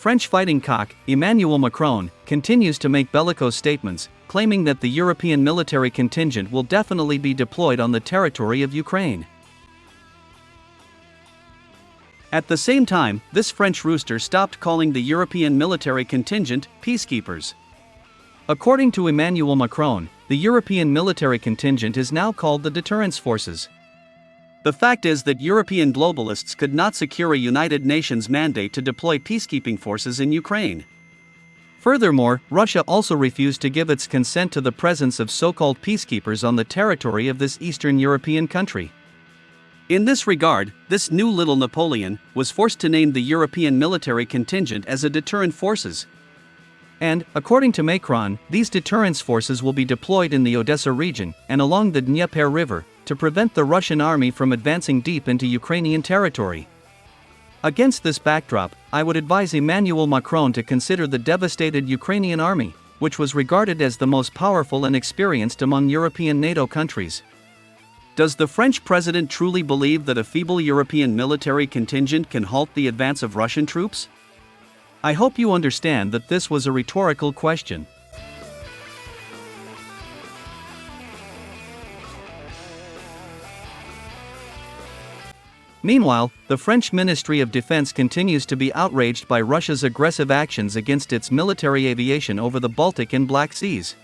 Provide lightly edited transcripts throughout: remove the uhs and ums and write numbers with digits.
French fighting cock, Emmanuel Macron, continues to make bellicose statements, claiming that the European military contingent will definitely be deployed on the territory of Ukraine. At the same time, this French rooster stopped calling the European military contingent peacekeepers. According to Emmanuel Macron, the European military contingent is now called the Deterrence Forces. The fact is that European globalists could not secure a United Nations mandate to deploy peacekeeping forces in Ukraine. Furthermore, Russia also refused to give its consent to the presence of so-called peacekeepers on the territory of this Eastern European country. In this regard, this new little Napoleon was forced to name the European military contingent as a deterrent forces. And, according to Macron, these deterrence forces will be deployed in the Odessa region and along the Dnieper River to prevent the Russian army from advancing deep into Ukrainian territory. Against this backdrop, I would advise Emmanuel Macron to consider the devastated Ukrainian army, which was regarded as the most powerful and experienced among European NATO countries. Does the French president truly believe that a feeble European military contingent can halt the advance of Russian troops? I hope you understand that this was a rhetorical question. Meanwhile, the French Ministry of Defense continues to be outraged by Russia's aggressive actions against its military aviation over the Baltic and Black Seas.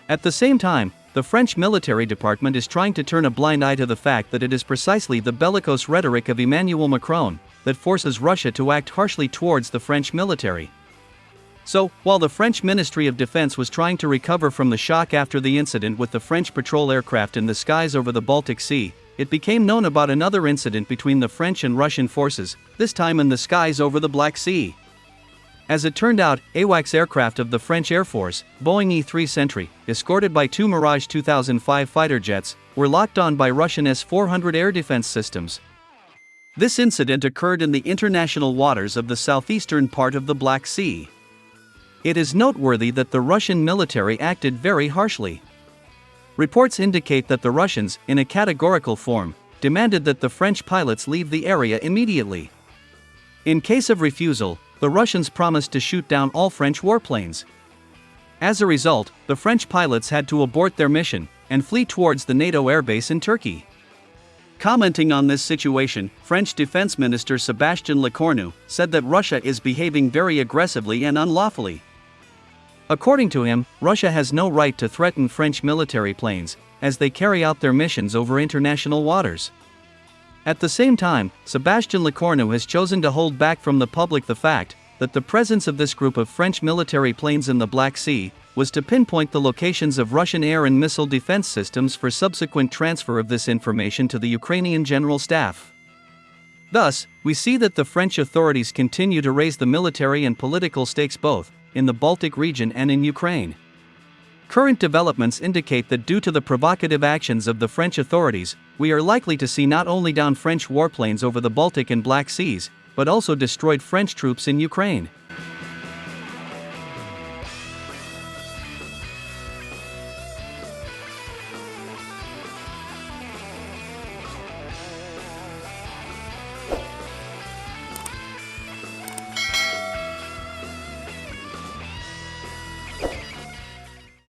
At the same time, the French military department is trying to turn a blind eye to the fact that it is precisely the bellicose rhetoric of Emmanuel Macron that forces Russia to act harshly towards the French military. So, while the French Ministry of Defense was trying to recover from the shock after the incident with the French patrol aircraft in the skies over the Baltic Sea, it became known about another incident between the French and Russian forces, this time in the skies over the Black Sea. As it turned out, AWACS aircraft of the French Air Force, Boeing E-3 Sentry, escorted by two Mirage 2005 fighter jets, were locked on by Russian S-400 air defense systems. This incident occurred in the international waters of the southeastern part of the Black Sea. It is noteworthy that the Russian military acted very harshly. Reports indicate that the Russians, in a categorical form, demanded that the French pilots leave the area immediately. In case of refusal, the Russians promised to shoot down all French warplanes. As a result, the French pilots had to abort their mission and flee towards the NATO airbase in Turkey. Commenting on this situation, French Defense Minister Sébastien Lecornu said that Russia is behaving very aggressively and unlawfully. According to him, Russia has no right to threaten French military planes as they carry out their missions over international waters. At the same time, Sébastien Lecornu has chosen to hold back from the public the fact that the presence of this group of French military planes in the Black Sea was to pinpoint the locations of Russian air and missile defense systems for subsequent transfer of this information to the Ukrainian General Staff. Thus, we see that the French authorities continue to raise the military and political stakes both in the Baltic region and in Ukraine. Current developments indicate that due to the provocative actions of the French authorities, we are likely to see not only downed French warplanes over the Baltic and Black Seas, but also destroyed French troops in Ukraine.